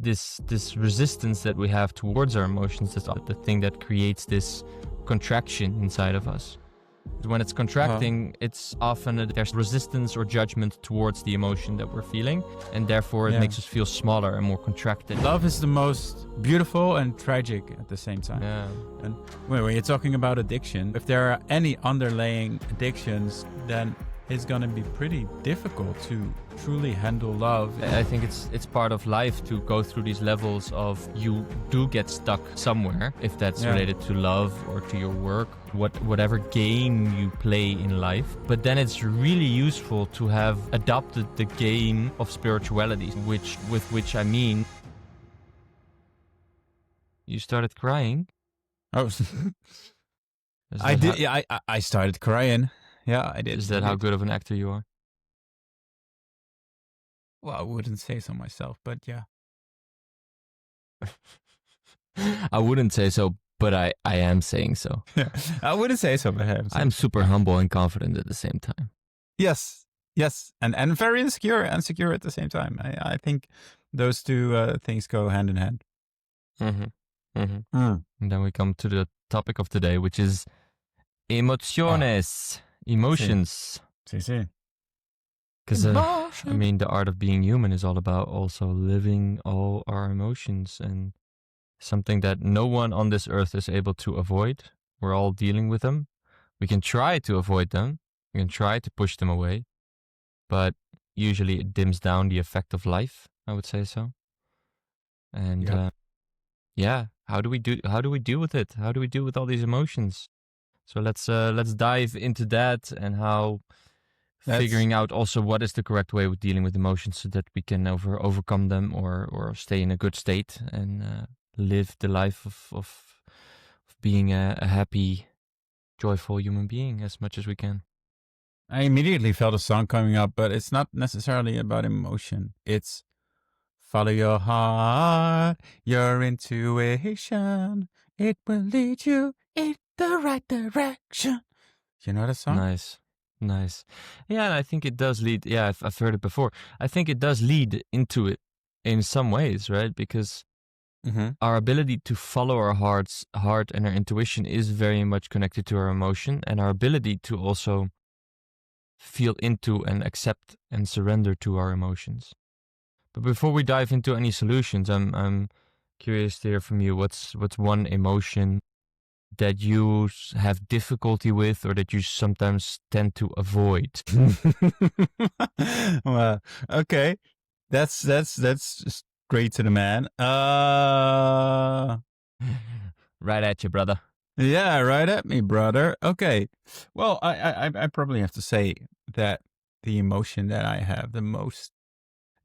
this resistance that we have towards our emotions is the thing that creates this contraction inside of us. When it's contracting, it's often there's resistance or judgment towards the emotion that we're feeling, and therefore it makes us feel smaller and more contracted. Love is the most beautiful and tragic at the same time. Yeah. And when you're talking about addiction, if there are any underlying addictions, then it's going to be pretty difficult to truly handle love. I think it's part of life to go through these levels of you do get stuck somewhere, if that's related to love or to your work, whatever game you play in life. But then it's really useful to have adopted the game of spirituality, with which I mean, you started crying. Oh, I did. Yeah, I started crying. Yeah, I did. Is that how good of an actor you are? Well, I wouldn't say so myself, but yeah. I wouldn't say so, but I am saying so. Yeah, I wouldn't say so, but I'm super humble and confident at the same time. Yes, and very insecure at the same time. I think those two things go hand in hand. And then we come to the topic of today, which is emociones. Emotions. Sí. Because, I mean, the art of being human is all about also living all our emotions, and something that no one on this earth is able to avoid. We're all dealing with them. We can try to avoid them. We can try to push them away. But usually it dims down the effect of life, I would say so. And how do we deal with it? How do we deal with all these emotions? So let's dive into that, and how figuring out also what is the correct way of dealing with emotions so that we can overcome them or stay in a good state and live the life of being a happy, joyful human being as much as we can. I immediately felt a song coming up, but it's not necessarily about emotion. It's follow your heart, your intuition. It will lead you in the right direction. You know that song? Nice. Yeah, and I think it does lead. Yeah, I've heard it before. I think it does lead into it in some ways, right? Because our ability to follow our heart and our intuition is very much connected to our emotion, and our ability to also feel into and accept and surrender to our emotions. But before we dive into any solutions, I'm curious to hear from you. What's one emotion that you have difficulty with, or that you sometimes tend to avoid? Well, okay, that's straight to the man. Right at you, brother. Yeah, right at me, brother. Okay, well, I probably have to say that the emotion that I have the most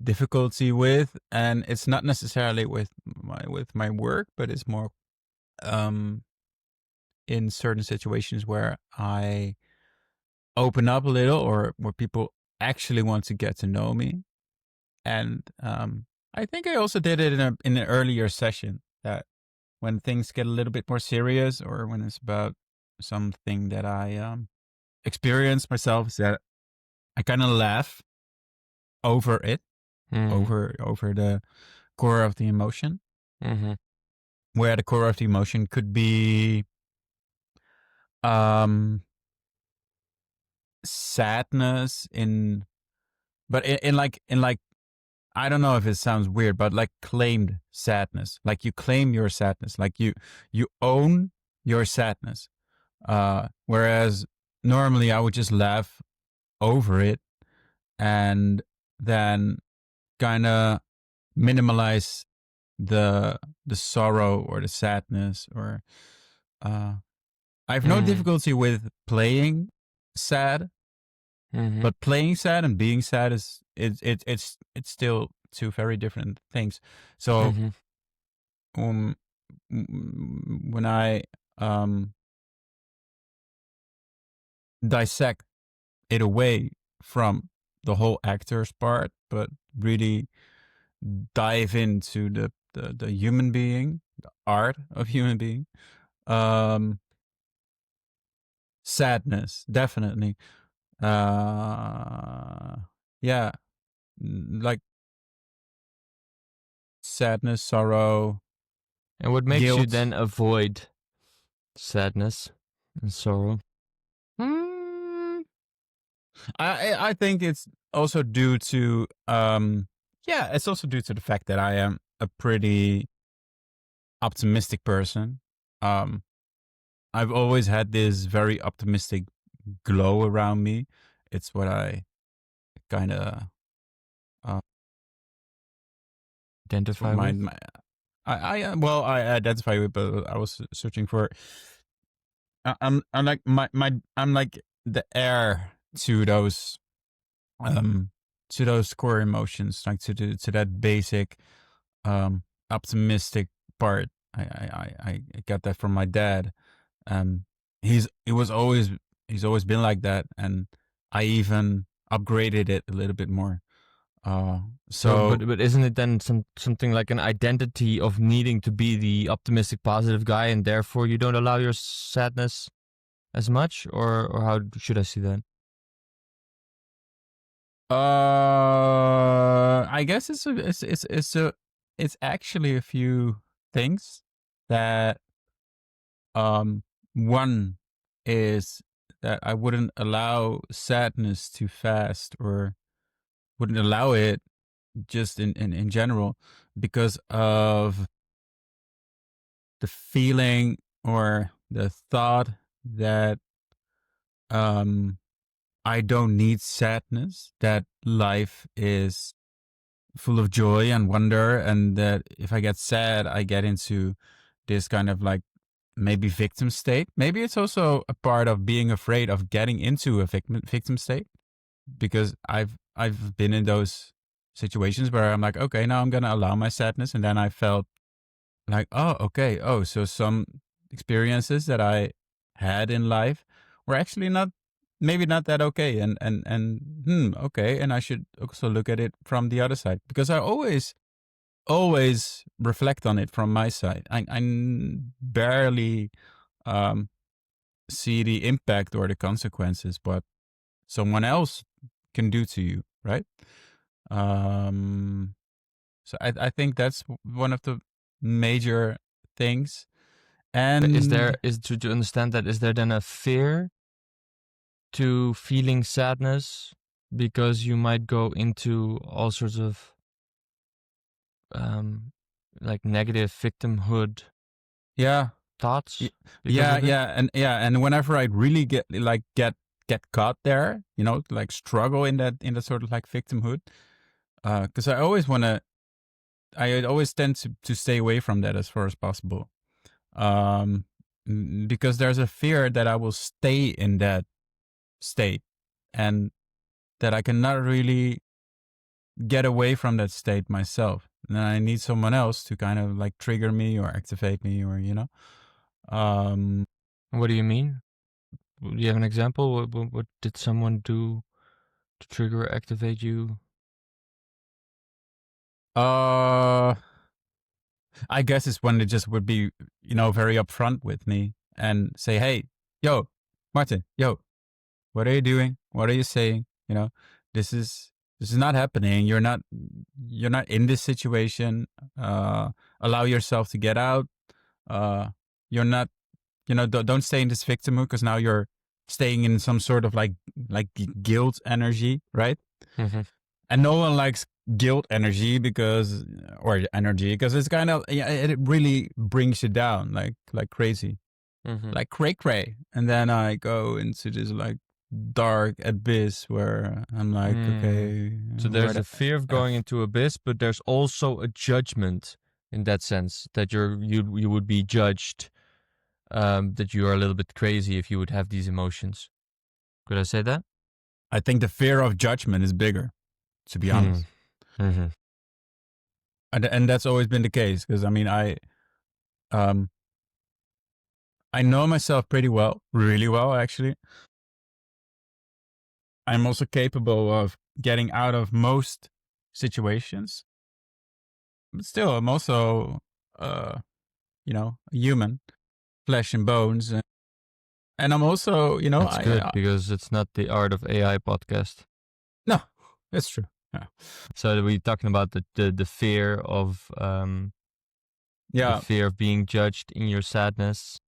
difficulty with, and it's not necessarily with my work, but it's more in certain situations where I open up a little, or where people actually want to get to know me. And I think I also did it in an earlier session, that when things get a little bit more serious, or when it's about something that I experience myself, is that I kind of laugh over it, over the core of the emotion, where the core of the emotion could be sadness in like I don't know if it sounds weird, but like claimed sadness. Like you claim your sadness, like you own your sadness. Whereas normally I would just laugh over it and then kind of minimalize the sorrow or the sadness, or I have no difficulty with playing sad, but playing sad and being sad is it's still two very different things. So when I dissect it away from the whole actor's part, but really dive into the human being, the art of human being, sadness, definitely. Yeah, like sadness, sorrow, And what makes you guilt. then avoid sadness and sorrow? I think it's also due to it's also due to the fact that I am a pretty optimistic person. I've always had this very optimistic glow around me. It's what I kind of Identify with? I identify with, but I was searching for. I'm like I'm like the heir to those core emotions, like to that basic optimistic part. I got that from my dad. Um, he was always he's always been like that, and I even upgraded it a little bit more. So, So but isn't it then something like an identity of needing to be the optimistic, positive guy, and therefore you don't allow your sadness as much, or how should I see that? I guess it's actually a few things that one is that I wouldn't allow sadness too fast, or wouldn't allow it just in general, because of the feeling or the thought that I don't need sadness, that life is full of joy and wonder, and that if I get sad, I get into this kind of like maybe victim state. Maybe it's also a part of being afraid of getting into a victim state, because I've been in those situations where I'm like, okay, now I'm gonna allow my sadness, and then I felt like, oh, okay, oh, so some experiences that I had in life were actually not, maybe not that okay, and okay, and I should also look at it from the other side, because I always reflect on it from my side. I barely um, see the impact or the consequences what someone else can do to you, right? Um, so I think that's one of the major things. But And is to understand that, is there then a fear to feeling sadness because you might go into all sorts of um, like negative victimhood yeah, thoughts because of it? and whenever I really get caught there, like struggle in that sort of like victimhood, because I always tend to stay away from that as far as possible, um, because there's a fear that I will stay in that state, and that I cannot really get away from that state myself. And I need someone else to kind of like trigger me or activate me, or um, What do you mean? Do you have an example? What did someone do to trigger or activate you? uh, I guess it's when they just would be, very upfront with me and say, "Hey, yo, Martin, yo, what are you doing? What are you saying? This is this is not happening. You're not in this situation. Allow yourself to get out. You're not, don't stay in this victimhood, because now you're staying in some sort of like guilt energy, right? Mm-hmm. And no one likes guilt energy, because it's kind of, yeah, it really brings you down like crazy, Mm-hmm. like cray. And then I go into this like dark abyss where I'm like, okay, So where there's the a fear of going into abyss, but there's also a judgment in that sense that you would be judged, that you are a little bit crazy if you would have these emotions. Could I say that? I think the fear of judgment is bigger, to be honest. Mm-hmm. And that's always been the case, because I mean, um I know myself pretty well, really well, actually. I'm also capable of getting out of most situations, but still, I'm also, a human, flesh and bones, and I'm also, That's good because it's not the Art of AI podcast. no, that's true. So we're talking about the fear of the Yeah. fear of being judged in your sadness,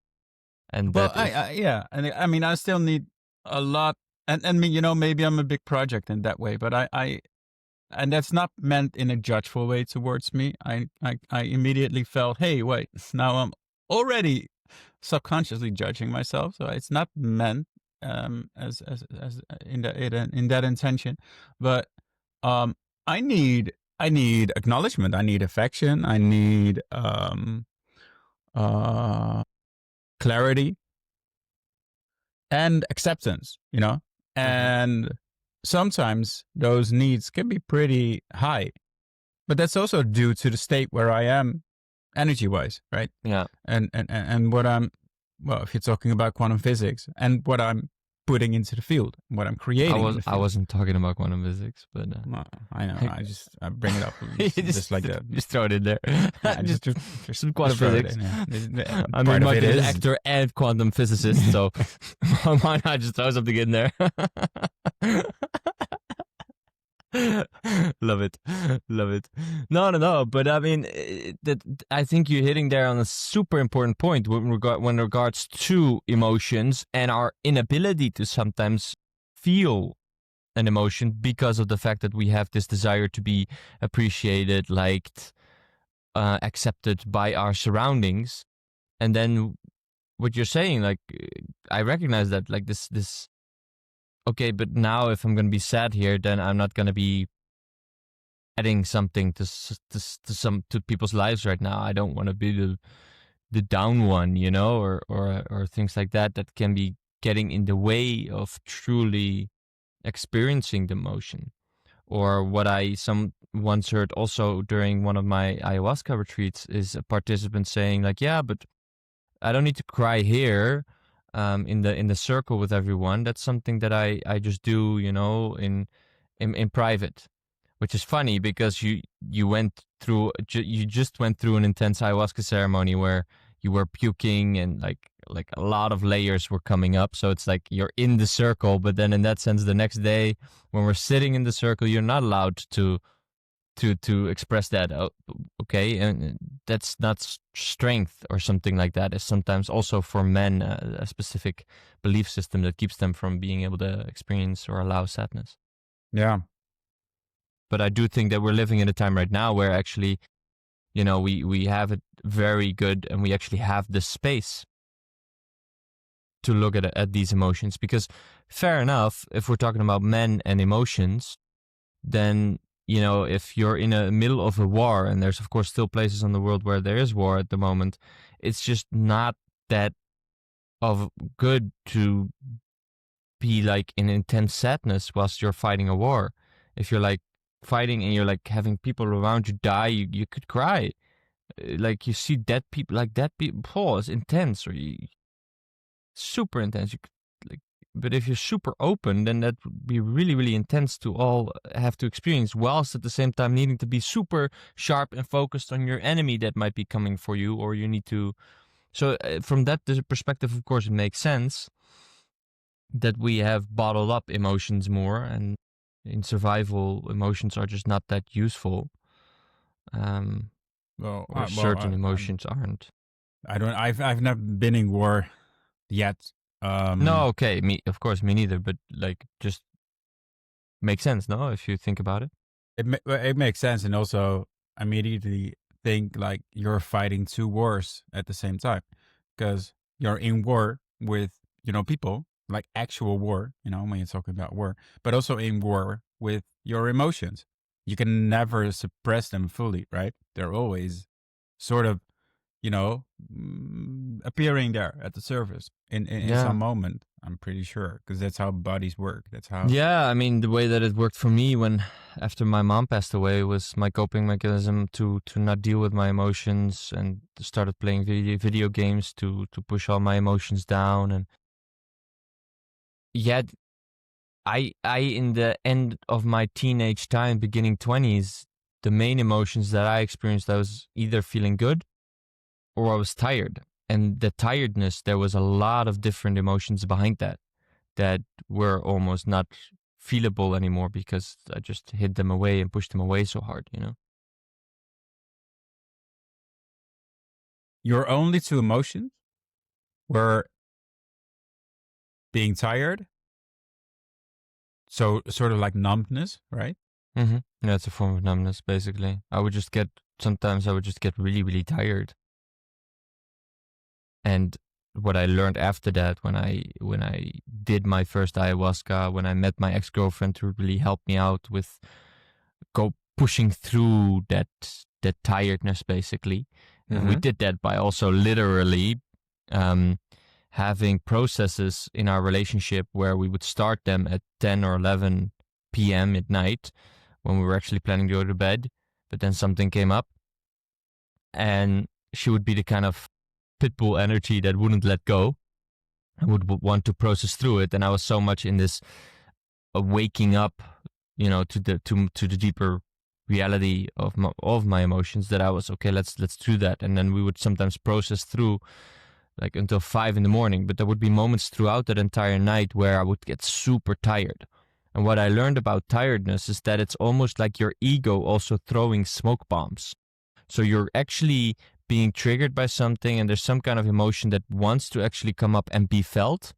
and Well, that if yeah, and I mean, I still need a lot, and you know, maybe I'm a big project in that way, but and that's not meant in a judgeful way towards me. I immediately felt, hey, wait, now I'm already subconsciously judging myself, so it's not meant as in that intention, but um, I need acknowledgement, I need affection, I need uh clarity and acceptance, you know? Mhm. And sometimes those needs can be pretty high, but that's also due to the state where I am energy wise, right? Yeah, And what I'm, well, if you're talking about quantum physics and what I'm putting into the field, what I'm creating in the I field. wasn't talking about quantum physics, but No, I know. I, I bring it up you just like that. just throw it in there. Yeah, Just some quantum throw it physics. in. Yeah. I mean, Part of Mark it is an is. actor and quantum physicist, so why not just throw something in there? Love it, love it. No. But I mean, that I think you're hitting there on a super important point when regards to emotions and our inability to sometimes feel an emotion because of the fact that we have this desire to be appreciated, liked, accepted by our surroundings. And then what you're saying, like, I recognize that, like, this. Okay, but now if I'm gonna be sad here, then I'm not gonna be adding something to people's lives right now. I don't want to be the down one, you know, or things like that that can be getting in the way of truly experiencing the emotion. Or what I some once heard also during one of my ayahuasca retreats is a participant saying like, "Yeah, but I don't need to cry here, in the circle with everyone. That's something that I just do, you know, in private." Which is funny because you just went through an intense ayahuasca ceremony where you were puking and like a lot of layers were coming up. So it's like you're in the circle, but then in that sense, the next day when we're sitting in the circle, you're not allowed to express that. Okay, and that's not strength or something like that. It's sometimes also for men a specific belief system that keeps them from being able to experience or allow sadness. Yeah. But I do think that we're living in a time right now where actually, you know, we have it very good and we actually have the space to look at these emotions. Because fair enough, if we're talking about men and emotions, then, you know, if you're in the middle of a war, and there's of course still places in the world where there is war at the moment, it's just not that of good to be like in intense sadness whilst you're fighting a war. If you're like fighting and you're like having people around you die, you could cry. Like you see dead people, like dead people, oh, it's intense, or super intense. You could, like, but if you're super open, then that would be really, really intense to all have to experience, whilst at the same time needing to be super sharp and focused on your enemy that might be coming for you, or you need to. So from that perspective, of course, it makes sense that we have bottled up emotions more, and in survival, emotions are just not that useful. Um, Well, or certain emotions aren't. I don't. I've never been in war yet. No, okay, me of course, me neither. But like, just makes sense, no? If you think about it. It makes sense, and also immediately think like you're fighting two wars at the same time, because you're in war with people, like actual war, when you're talking about war, but also in war with your emotions. You can never suppress them fully, right? They're always sort of appearing there at the surface in some Yeah. moment. I'm pretty sure, because that's how bodies work. That's how. Yeah, I mean, the way that it worked for me when after my mom passed away was my coping mechanism to not deal with my emotions, and started playing video games to push all my emotions down. And yet I in the end of my teenage time, beginning 20s, the main emotions that I experienced, I was either feeling good or I was tired. And the tiredness, there was a lot of different emotions behind that were almost not feelable anymore because I just hid them away and pushed them away so hard, you know? Your only two emotions were being tired, so sort of like numbness, right? Mm-hmm. Yeah, it's a form of numbness, basically. Sometimes I would just get really, really tired. And what I learned after that, when I did my first ayahuasca, when I met my ex-girlfriend who really helped me out with pushing through that tiredness, basically. And we did that by also literally having processes in our relationship where we would start them at 10 or 11 p.m. at night when we were actually planning to go to bed. But then something came up, and she would be the kind of pit bull energy that wouldn't let go and would want to process through it. And I was so much in this waking up, you know, to the deeper reality of my emotions that I was okay. Let's do that. And then we would sometimes process through like until 5 a.m. But there would be moments throughout that entire night where I would get super tired. And what I learned about tiredness is that it's almost like your ego also throwing smoke bombs. So you're actually being triggered by something, and there's some kind of emotion that wants to actually come up and be felt,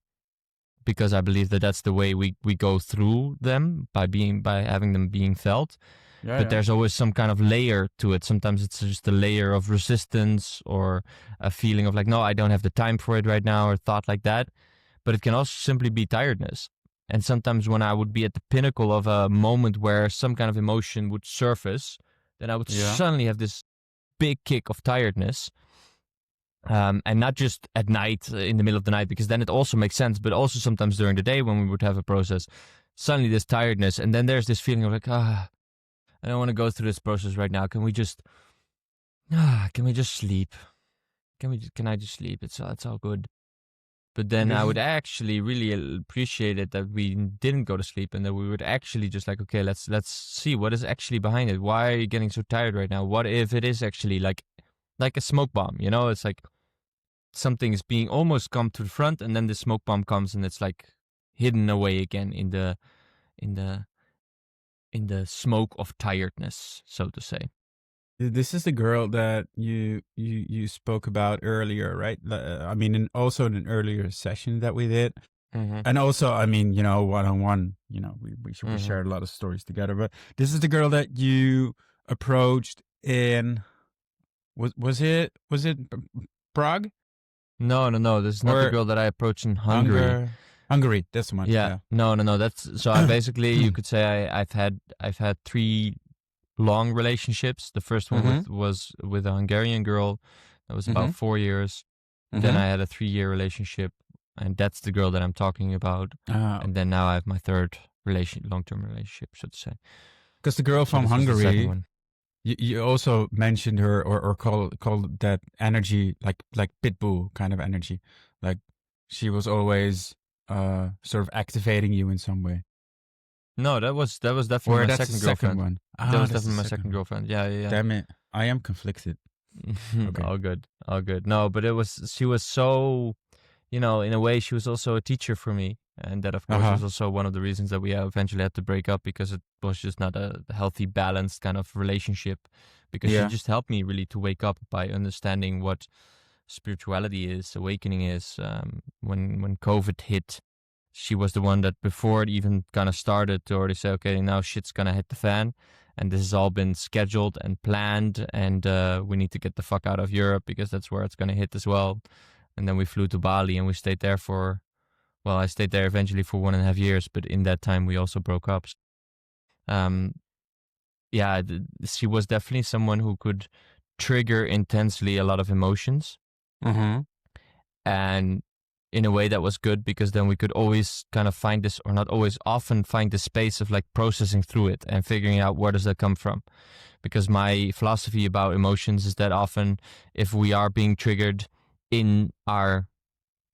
because I believe that that's the way we go through them, by having them being felt. But there's always some kind of layer to it. Sometimes it's just a layer of resistance or a feeling of like, no, I don't have the time for it right now, or thought like that. But it can also simply be tiredness. And sometimes when I would be at the pinnacle of a moment where some kind of emotion would surface, then I would suddenly have this big kick of tiredness. And not just at night, in the middle of the night, because then it also makes sense, but also sometimes during the day when we would have a process, suddenly this tiredness. And then there's this feeling of like, I don't want to go through this process right now. Can we just sleep? Can I just sleep? It's all good. But then I would actually really appreciate it that we didn't go to sleep, and that we would actually just like, okay, let's see what is actually behind it. Why are you getting so tired right now? What if it is actually like a smoke bomb? You know, it's like something is being almost come to the front, and then the smoke bomb comes, and it's like hidden away again in the smoke of tiredness, so to say. This is the girl that you spoke about earlier, right? I mean, also in an earlier session that we did. And also, I mean, you know, one-on-one, you know, we shared a lot of stories together. But this is the girl that you approached in, was it Prague? No. This is not the girl that I approached in Hungary. Hungary, that's the one. Yeah. No. That's so. I basically, you could say I've had 3 long relationships. The first one was with a Hungarian girl. That was about 4 years. Then I had a 3-year relationship, and that's the girl that I'm talking about. And then now I have my third long-term relationship, so to say. Because the girl from Hungary, you also mentioned her or called that energy like pitbull kind of energy. Like she was always sort of activating you in some way. No, that was definitely my second girlfriend. One. That was definitely my second girlfriend. Yeah. Damn it, I am conflicted. Okay. All good. No, but she was so, you know, in a way, she was also a teacher for me, and that of course was also one of the reasons that we eventually had to break up, because it was just not a healthy, balanced kind of relationship. Because she just helped me really to wake up by understanding what spirituality is, awakening is. When COVID hit, she was the one that before it even kind of started to already say, okay, now shit's gonna hit the fan, and this has all been scheduled and planned, and we need to get the fuck out of Europe because that's where it's gonna hit as well. And then we flew to Bali, and we stayed there I stayed there eventually for 1.5 years, but in that time we also broke up. She was definitely someone who could trigger intensely a lot of emotions. And in a way that was good, because then we could always kind of find this, or not always, often find the space of like processing through it and figuring out where does that come from. Because my philosophy about emotions is that often if we are being triggered in our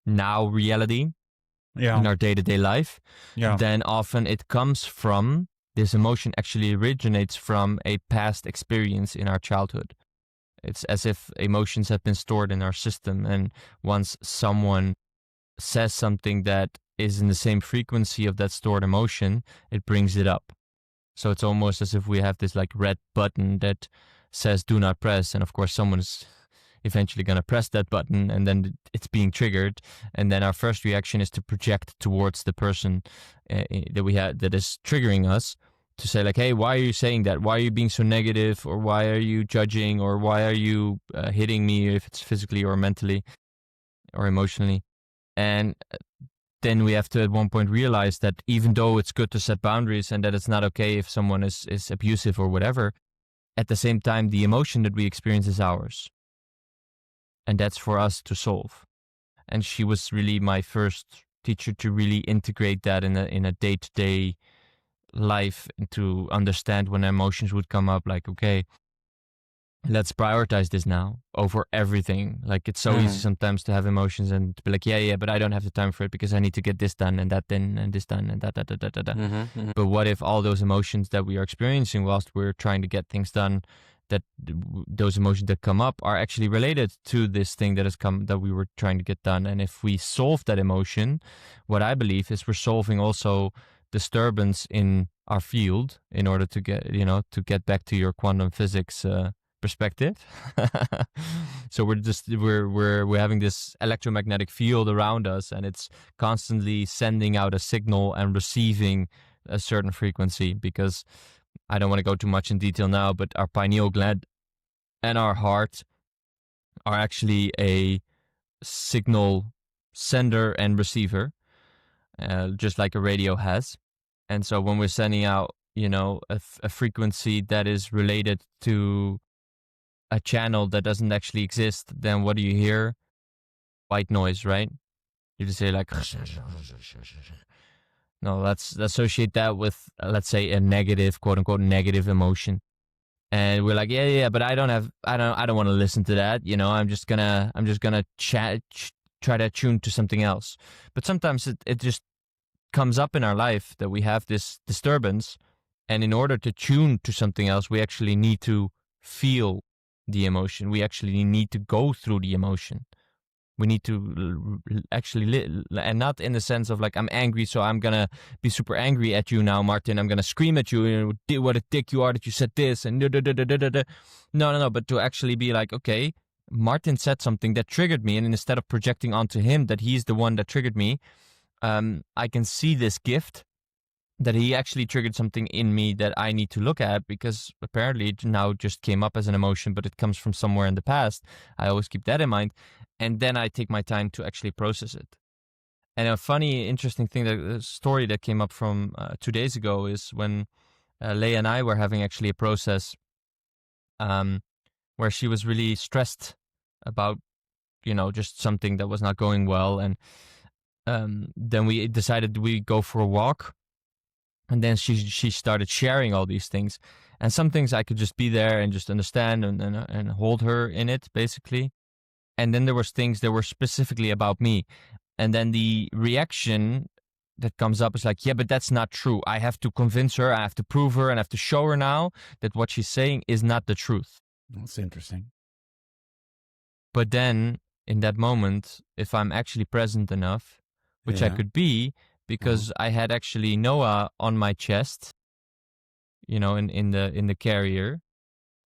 now reality, in our day-to-day life, then often it comes from, this emotion actually originates from a past experience in our childhood. It's as if emotions have been stored in our system, and once someone says something that is in the same frequency of that stored emotion, it brings it up. So it's almost as if we have this like red button that says do not press, and of course someone's eventually going to press that button, and then it's being triggered, and then our first reaction is to project towards the person that we had that is triggering us, to say like, hey, why are you saying that? Why are you being so negative? Or why are you judging? Or why are you hitting me, if it's physically or mentally or emotionally? And then we have to at one point realize that even though it's good to set boundaries and that it's not okay if someone is abusive or whatever, at the same time, the emotion that we experience is ours. And that's for us to solve. And she was really my first teacher to really integrate that in a day-to-day life, and to understand when emotions would come up, like, okay, let's prioritize this now over everything. Like, it's so easy sometimes to have emotions and to be like, yeah, but I don't have the time for it because I need to get this done and that done and this done and that. But what if all those emotions that we are experiencing whilst we're trying to get things done, that those emotions that come up are actually related to this thing that we were trying to get done? And if we solve that emotion, what I believe is we're solving also disturbance in our field, in order to get back to your quantum physics perspective. So we're having this electromagnetic field around us, and it's constantly sending out a signal and receiving a certain frequency, because I don't want to go too much in detail now, but our pineal gland and our heart are actually a signal sender and receiver, just like a radio has. And so when we're sending out, a frequency that is related to a channel that doesn't actually exist, then what do you hear? White noise, right? You just say like, no, let's associate that with, let's say, a negative, quote unquote, negative emotion. And we're like, yeah, but I don't want to listen to that. I'm just gonna try to tune to something else. But sometimes it just comes up in our life that we have this disturbance. And in order to tune to something else, we actually need to feel the emotion. We actually need to go through the emotion. We need to actually and not in the sense of like, I'm angry, so I'm gonna be super angry at you now, Martin. I'm gonna scream at you, what a dick you are that you said this, and no. But to actually be like, okay, Martin said something that triggered me, and instead of projecting onto him that he's the one that triggered me, I can see this gift that he actually triggered something in me that I need to look at, because apparently it now just came up as an emotion, but it comes from somewhere in the past. I always keep that in mind. And then I take my time to actually process it. And a funny, interesting thing, a story that came up from 2 days ago, is when Leia and I were having actually a process where she was really stressed about, just something that was not going well. And then we decided we go for a walk. And then she started sharing all these things. And some things I could just be there and just understand and hold her in it, basically. And then there was things that were specifically about me. And then the reaction that comes up is like, yeah, but that's not true. I have to convince her, I have to prove her, and I have to show her now that what she's saying is not the truth. That's interesting. But then, in that moment, if I'm actually present enough, which I could be, because I had actually Noah on my chest, in the carrier.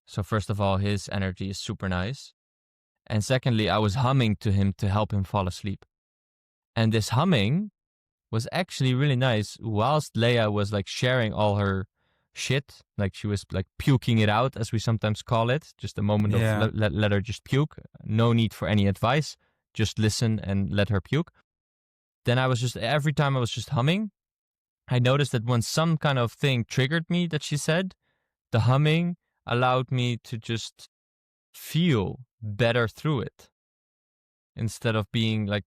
So first of all, his energy is super nice. And secondly, I was humming to him to help him fall asleep. And this humming was actually really nice, whilst Leia was like sharing all her shit. Like, she was like puking it out, as we sometimes call it. Just a moment of let her just puke. No need for any advice. Just listen and let her puke. Then every time I was just humming, I noticed that when some kind of thing triggered me that she said, the humming allowed me to just feel better through it, instead of being like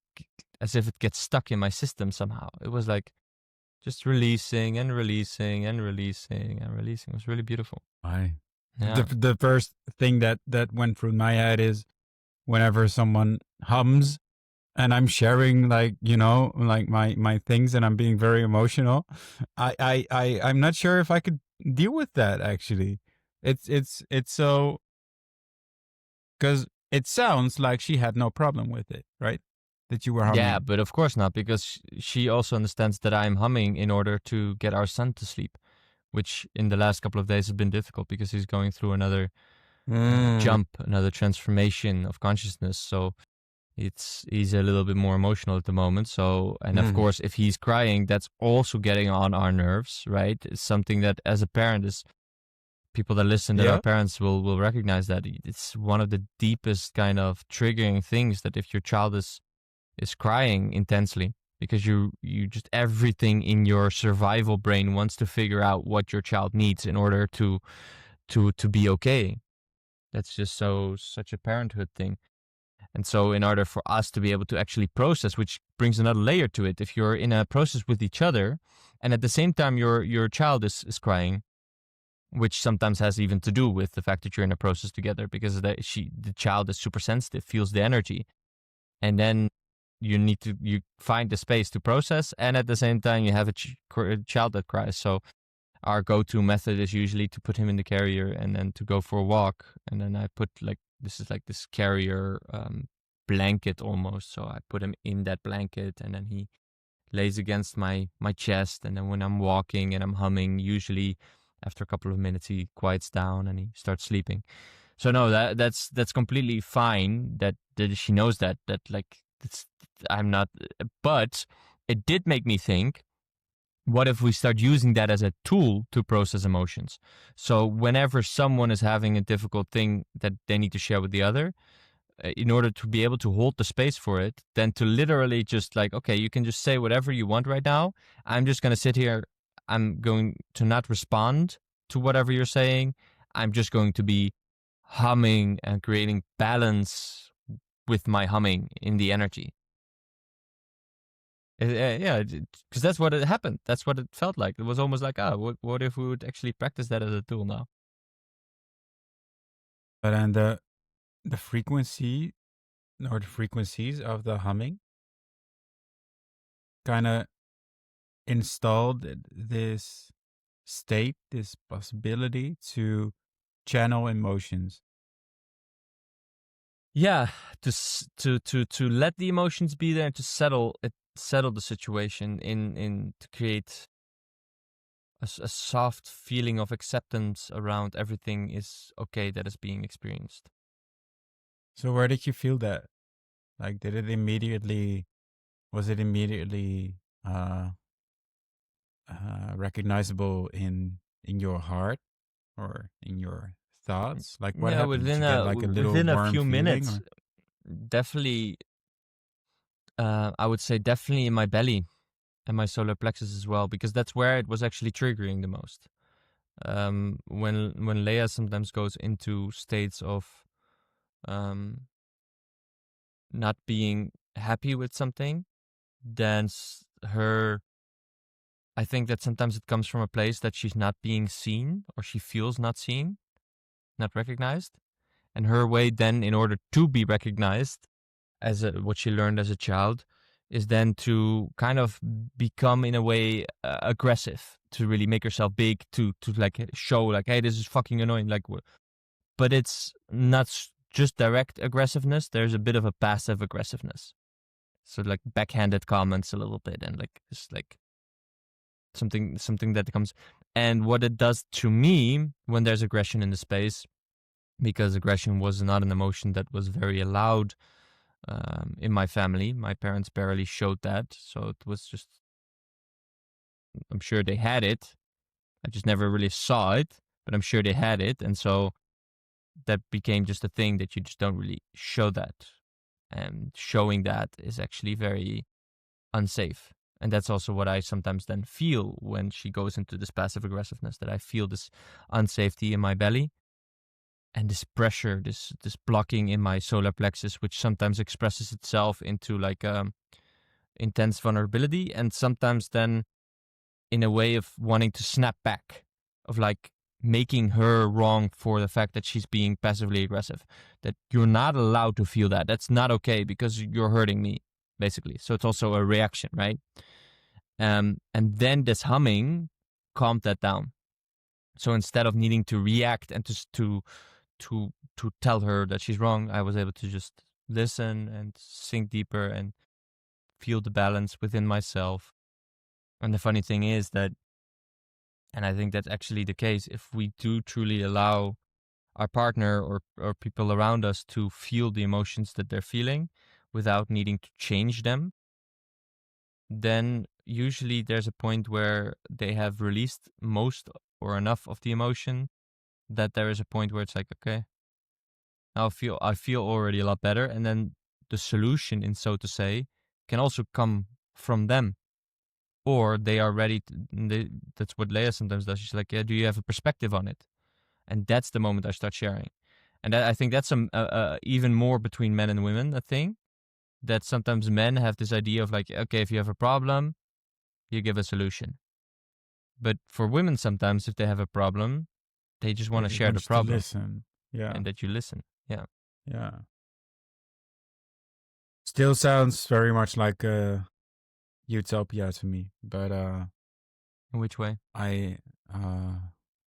as if it gets stuck in my system somehow. It was like just releasing and releasing and releasing and releasing. It was really beautiful. Why? Yeah. The first thing that went through my head is, whenever someone hums and I'm sharing, like, like my things, and I'm being very emotional, I'm not sure if I could deal with that, actually. It's so, because it sounds like she had no problem with it, right? that you were Yeah, humming? but of course not, because she also understands that I'm humming in order to get our son to sleep, which in the last couple of days has been difficult because he's going through another Mm. jump, another transformation of consciousness. So he's a little bit more emotional at the moment. So, and of Mm. course, if he's crying, that's also getting on our nerves, right? It's something that, as a parent, is people that listen that are Yeah. parents will recognize that it's one of the deepest kind of triggering things, that if your child is crying intensely, because you just, everything in your survival brain wants to figure out what your child needs in order to be okay. That's just such a parenthood thing. And so in order for us to be able to actually process, which brings another layer to it, if you're in a process with each other and at the same time your child is crying, which sometimes has even to do with the fact that you're in a process together, because the child is super sensitive, feels the energy, and then you find the space to process, and at the same time you have a child that cries. So our go-to method is usually to put him in the carrier and then to go for a walk, and then I put this carrier blanket almost, so I put him in that blanket and then he lays against my chest, and then when I'm walking and I'm humming, usually after a couple of minutes he quiets down and he starts sleeping. So no, that's completely fine that she knows that like it's, I'm not, but it did make me think, what if we start using that as a tool to process emotions? So whenever someone is having a difficult thing that they need to share with the other, in order to be able to hold the space for it, then to literally just like, okay, you can just say whatever you want right now. I'm just going to sit here. I'm going to not respond to whatever you're saying. I'm just going to be humming and creating balance with my humming in the energy. Yeah, because that's what it happened. That's what it felt like. It was almost like, what if we would actually practice that as a tool now? But then the frequency or the frequencies of the humming kind of installed this state, this possibility to channel emotions. Yeah, to let the emotions be there and to settle the situation in to create a soft feeling of acceptance around everything is okay that is being experienced. So where did you feel that? Like, was it immediately uh, recognizable in your heart or in your thoughts? Like, what Yeah, happened? Did you get like a little within a warm few feeling minutes, or? definitely. I would say definitely in my belly and my solar plexus as well, because that's where it was actually triggering the most. When Leia sometimes goes into states of um, not being happy with something, then her. I think that sometimes it comes from a place that she's not being seen, or she feels not seen, not recognized, and her way then, in order to be recognized, what she learned as a child, is then to kind of become in a way aggressive, to really make herself big, to like show like, hey, this is fucking annoying, like, but it's not just direct aggressiveness. There's a bit of a passive aggressiveness, so like backhanded comments a little bit, and like just like something that comes. And what it does to me when there's aggression in the space, because aggression was not an emotion that was very allowed in my family. My parents barely showed that, so it was just, I'm sure they had it. I just never really saw it, but I'm sure they had it, and so that became just a thing that you just don't really show that, and showing that is actually very unsafe. And that's also what I sometimes then feel when she goes into this passive aggressiveness, that I feel this unsafety in my belly and this pressure, this blocking in my solar plexus, which sometimes expresses itself into like intense vulnerability, and sometimes then in a way of wanting to snap back, of like making her wrong for the fact that she's being passively aggressive, that you're not allowed to feel that, that's not okay because you're hurting me, basically. So it's also a reaction, right? And then this humming calmed that down. So instead of needing to react and just to tell her that she's wrong, I was able to just listen and sink deeper and feel the balance within myself. And the funny thing is that, and I think that's actually the case, if we do truly allow our partner or people around us to feel the emotions that they're feeling without needing to change them, then usually there's a point where they have released most or enough of the emotion that there is a point where it's like, okay, I feel already a lot better. And then the solution, in so to say, can also come from them. Or they are ready that's what Leia sometimes does. She's like, yeah, do you have a perspective on it? And that's the moment I start sharing. And that, I think that's even more between men and women, a thing. That sometimes men have this idea of like, okay, if you have a problem, you give a solution. But for women, sometimes if they have a problem, they just want to share the problem. Listen. Yeah. And that you listen. Yeah. Yeah. Still sounds very much like utopia to me, but In which way?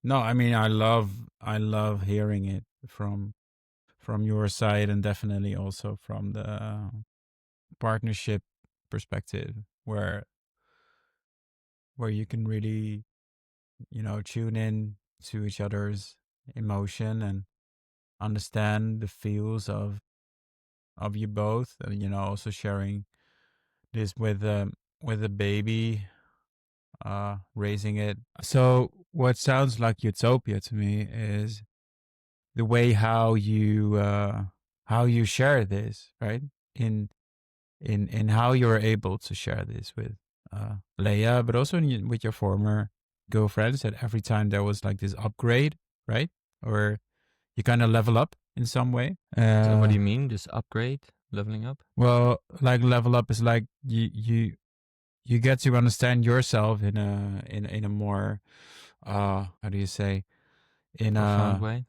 no, I mean I love hearing it from your side, and definitely also from the partnership perspective, where you can really, tune in to each other's emotion and understand the feels of you both, and also sharing this with the baby, raising it. So what sounds like utopia to me is the way how you share this, right? In how you're able to share this with Leia, but also with your former girlfriends. That every time there was like this upgrade, right? Or you kind of level up in some way. So what do you mean? This upgrade, leveling up? Well, like level up is like you get to understand yourself in a more how do you say, in Profound way.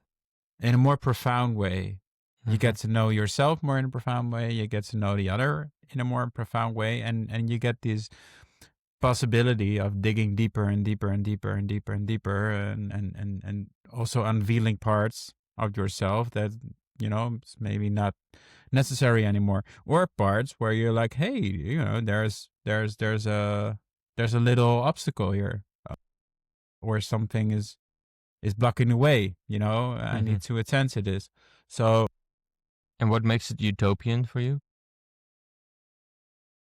in a more profound way. You get to know yourself more in a profound way. You get to know the other in a more profound way, and you get this possibility of digging deeper and deeper and deeper and deeper and deeper, and also unveiling parts of yourself that it's maybe not necessary anymore, or parts where you're like, hey, there's a little obstacle here, or something is blocking the way. I need to attend to this. So And what makes it utopian for you?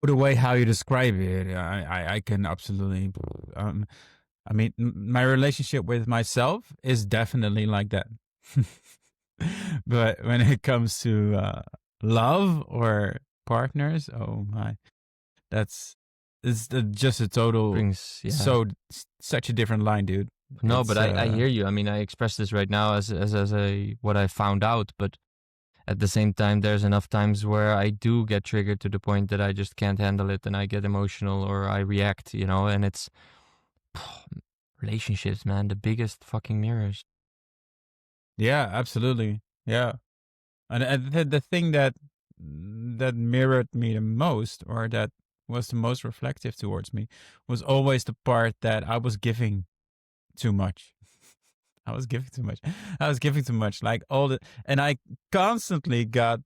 the way how you describe it, I can absolutely. I mean, my relationship with myself is definitely like that. But when it comes to love or partners, oh my, it's just a total such a different line, dude. No, but I hear you. I mean, I express this right now as a what I found out, but at the same time, there's enough times where I do get triggered to the point that I just can't handle it and I get emotional or I react, and it's relationships, man, the biggest fucking mirrors. Yeah, absolutely. Yeah. And the thing that mirrored me the most, or that was the most reflective towards me, was always the part that I was giving too much. I was giving too much. I was giving too much. Like and I constantly got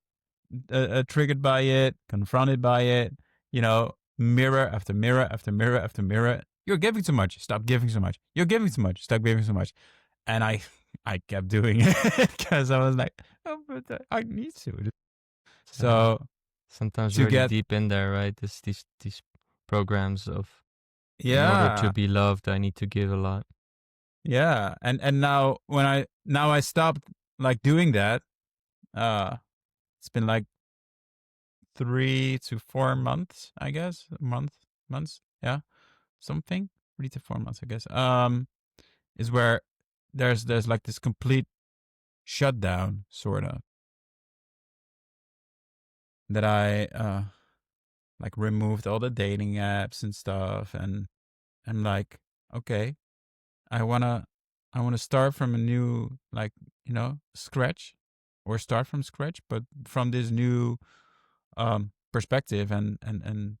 triggered by it, confronted by it. Mirror after mirror after mirror after mirror. You're giving too much. Stop giving so much. You're giving too much. Stop giving so much. And I kept doing it because I was like, oh, but I need to. So sometimes really deep in there, right? These programs of, in order to be loved, I need to give a lot. Yeah, and now when I stopped like doing that, it's been like 3 to 4 months, I guess. Months, yeah, something 3 to 4 months, I guess. Is where there's like this complete shutdown, sort of, that I like removed all the dating apps and stuff, and I'm like, okay, I wanna start from a new, like, scratch, or start from scratch, but from this new perspective and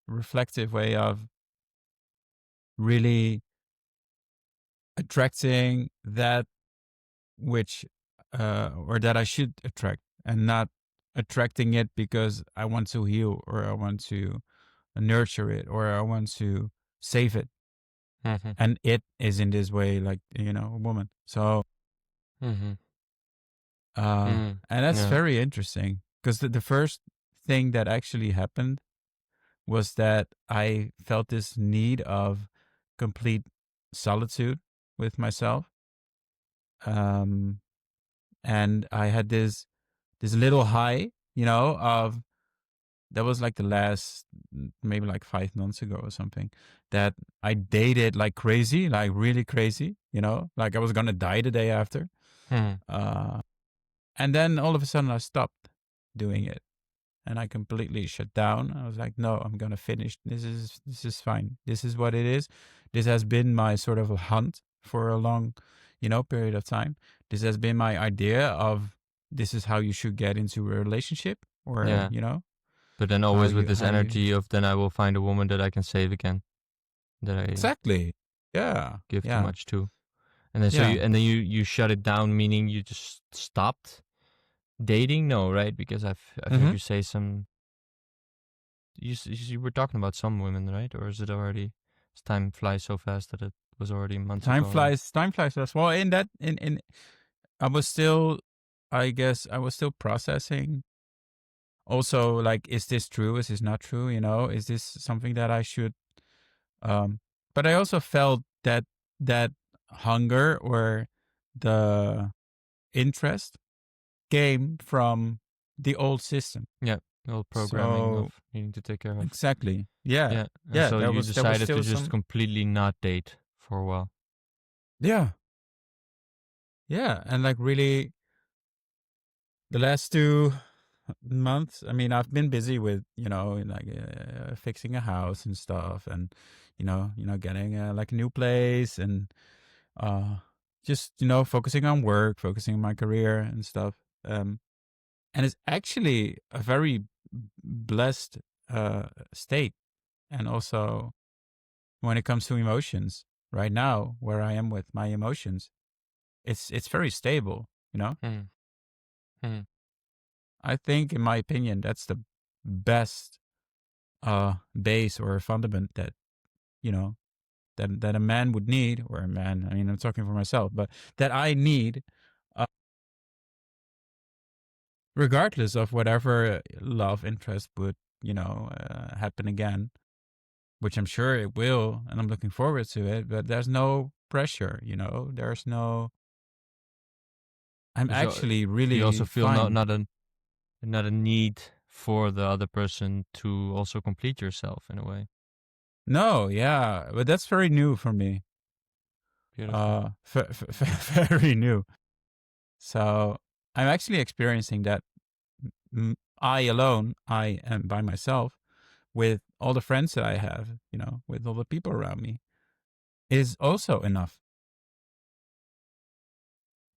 reflective way of really attracting that which or that I should attract, and not attracting it because I want to heal, or I want to nurture it, or I want to save it. Mm-hmm. And it is in this way, like, a woman. So, Mm-hmm. and that's Yeah. very interesting, because the first thing that actually happened was that I felt this need of complete solitude with myself. And I had this little high, of that was like the last maybe like 5 months ago or something, that I dated like crazy, like really crazy, like I was gonna die the day after. Mm-hmm. Uh, and then all of a sudden I stopped doing it, and I completely shut down. I was like, no, I'm gonna finish. This is fine. This is what it is. This has been my sort of a hunt for a long, period of time. This has been my idea of this is how you should get into a relationship, or Yeah. But then always with this how you energy of then I will find a woman that I can save again, that I exactly. Yeah, give too yeah, much to. And then yeah. you shut it down, meaning you just stopped dating? No, right? Because I've heard Mm-hmm. you say some. You were talking about some women, right? Or is it already? Time flies so fast that it was already months Time ago. flies. Time flies fast. Well, in I was still, I guess, I was still processing. Also, like, is this true? Is this not true? Is this something that I should? Um, but I also felt that hunger, or the interest, came from the old system. Yeah, the old programming So of needing to take care of. exactly, yeah, Yeah, and yeah. so There you was decided to still just some, completely not date for a while. yeah, yeah, and like really, the last 2 months. I mean, I've been busy with like fixing a house and stuff, and getting like a new place, and just focusing on work, focusing on my career and stuff. And it's actually a very blessed state, and also when it comes to emotions, right now where I am with my emotions, it's very stable. Hmm. Hmm. I think, in my opinion, that's the best base or fundament that you know that a man would need, or a man. I mean, I'm talking for myself, but that I need, uh, regardless of whatever love interest would happen again, which I'm sure it will, and I'm looking forward to it. But there's no pressure. There's no. I'm So actually you also really feel fine. not a need for the other person to also complete yourself in a way. No, yeah, but that's very new for me. Beautiful. Very new. So I'm actually experiencing that, I alone, I am by myself, with all the friends that I have, with all the people around me, is also enough.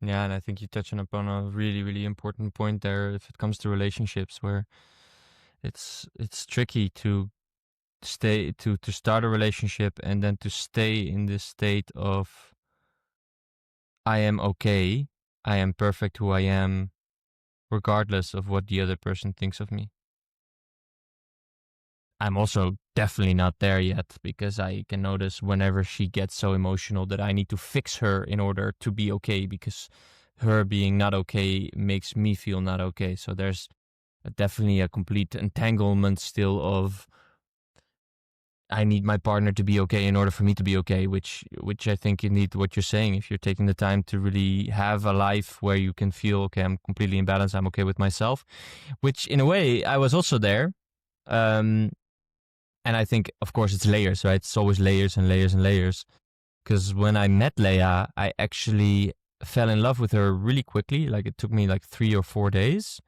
Yeah, and I think you're touching upon a really, really important point there if it comes to relationships where it's tricky to start a relationship and then to stay in this state of I am okay, I am perfect who I am, regardless of what the other person thinks of me. I'm also definitely not there yet because I can notice whenever she gets so emotional that I need to fix her in order to be okay because her being not okay makes me feel not okay. So there's definitely a complete entanglement still of I need my partner to be okay in order for me to be okay, which I think you need what you're saying. If you're taking the time to really have a life where you can feel okay, I'm completely in balance, I'm okay with myself, which in a way I was also there. Um, and I think, of course, it's layers, right? It's always layers and layers and layers. Because when I met Leia, I actually fell in love with her really quickly. Like it took me like 3 or 4 days.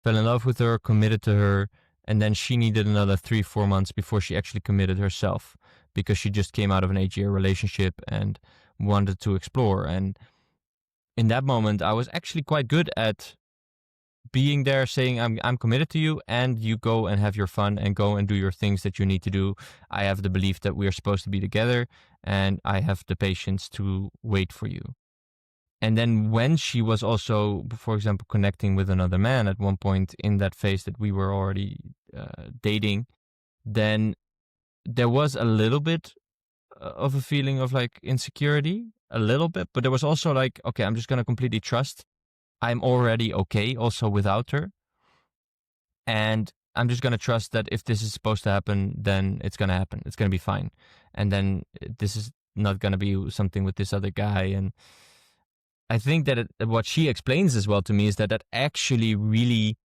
Fell in love with her, committed to her, and then she needed another 3, 4 months before she actually committed herself because she just came out of an 8-year relationship and wanted to explore. And in that moment, I was actually quite good at being there, saying I'm committed to you, and you go and have your fun and go and do your things that you need to do. I have the belief that we are supposed to be together, and I have the patience to wait for you. And then when she was also, for example, connecting with another man at one point in that phase that we were already dating, then there was a little bit of a feeling of like insecurity, a little bit, but there was also like, okay, I'm just gonna completely trust. I'm already okay also without her, and I'm just gonna trust that if this is supposed to happen, then it's gonna happen. It's gonna be fine, and then this is not gonna be something with this other guy. And I think that what she explains as well to me is that that actually really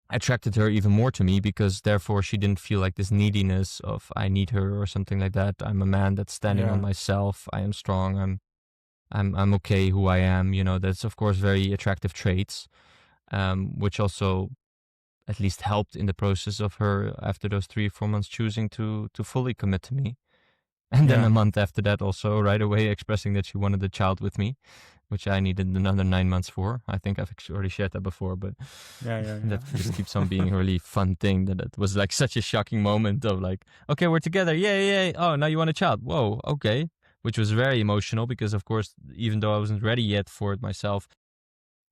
attracted her even more to me, because therefore she didn't feel like this neediness of I need her or something like that. I'm a man that's standing on Yeah. myself. I am strong. I'm okay who I am. You know, that's of course very attractive traits, which also at least helped in the process of her after those 3 or 4 months choosing to fully commit to me. And then a Yeah. month after that, also right away expressing that she wanted a child with me, which I needed another 9 months for. I think I've already shared that before, but Yeah. that just keeps on being a really fun thing. That it was like such a shocking moment of like, okay, we're together, yay, yay. Oh, now you want a child? Whoa, okay. Which was very emotional because, of course, even though I wasn't ready yet for it myself,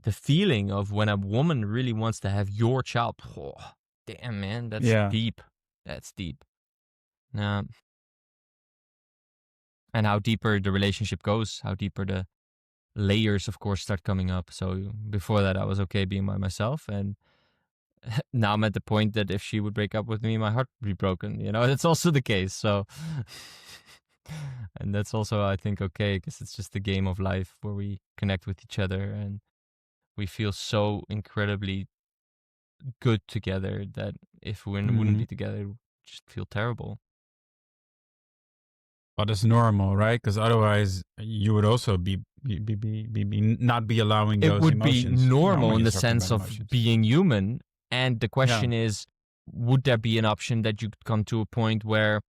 the feeling of when a woman really wants to have your child, oh, damn, man, that's Yeah. deep. That's deep. Um, and how deeper the relationship goes, how deeper the layers, of course, start coming up. So before that, I was okay being by myself, and now I'm at the point that if she would break up with me, my heart would be broken. You know, that's also the case. So, and that's also, I think, okay, because it's just a game of life where we connect with each other and we feel so incredibly good together that if we wouldn't be together, it would just feel terrible. But it's normal, right? Because otherwise, you would also be not be allowing It those would be emotions. normal Normally, in the it's talking sense about of emotions. being human. And the Yeah. question is, would there be an option that you could come to a point where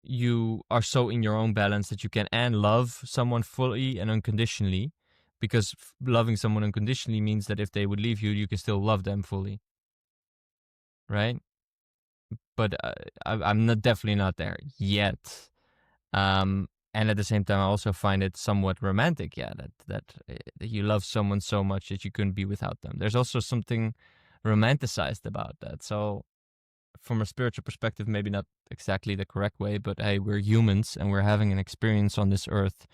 you are so in your own balance that you can and love someone fully and unconditionally? Because loving someone unconditionally means that if they would leave you, you can still love them fully, right? But I'm not definitely not there yet. And at the same time, I also find it somewhat romantic. Yeah, that you love someone so much that you couldn't be without them. There's also something romanticized about that. So, from a spiritual perspective, maybe not exactly the correct way, but hey, we're humans and we're having an experience on this earth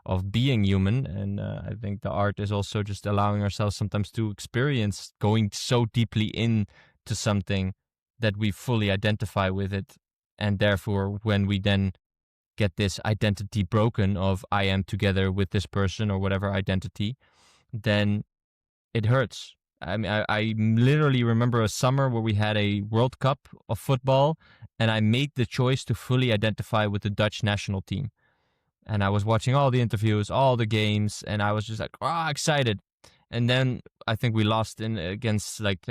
of being human. And I think the art is also just allowing ourselves sometimes to experience going so deeply into something that we fully identify with it. And therefore, when we then get this identity broken of I am together with this person or whatever identity, then it hurts. I mean, I literally remember a summer where we had a World Cup of football, and I made the choice to fully identify with the Dutch national team. And I was watching all the interviews, all the games, and I was just like, excited. And then I think we lost in against like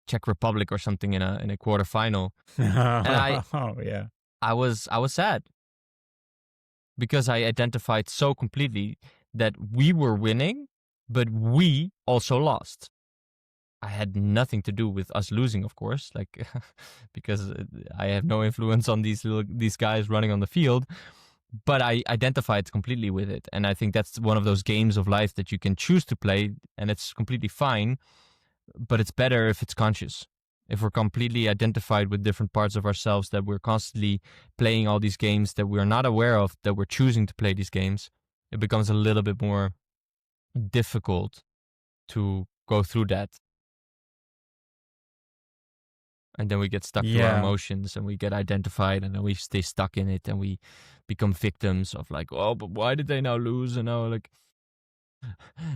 Czech Republic or something in a quarterfinal, and Oh yeah. I was sad because I identified so completely that we were winning, but we also lost. I had nothing to do with us losing, of course, like because I have no influence on these guys running on the field. But I identified completely with it, and I think that's one of those games of life that you can choose to play, and it's completely fine. But it's better if it's conscious. If we're completely identified with different parts of ourselves, that we're constantly playing all these games that we're not aware of, that we're choosing to play these games, it becomes a little bit more difficult to go through that. And then we get stuck to our Yeah. emotions and we get identified and then we stay stuck in it and we become victims of like, oh, but why did they now lose? And now like,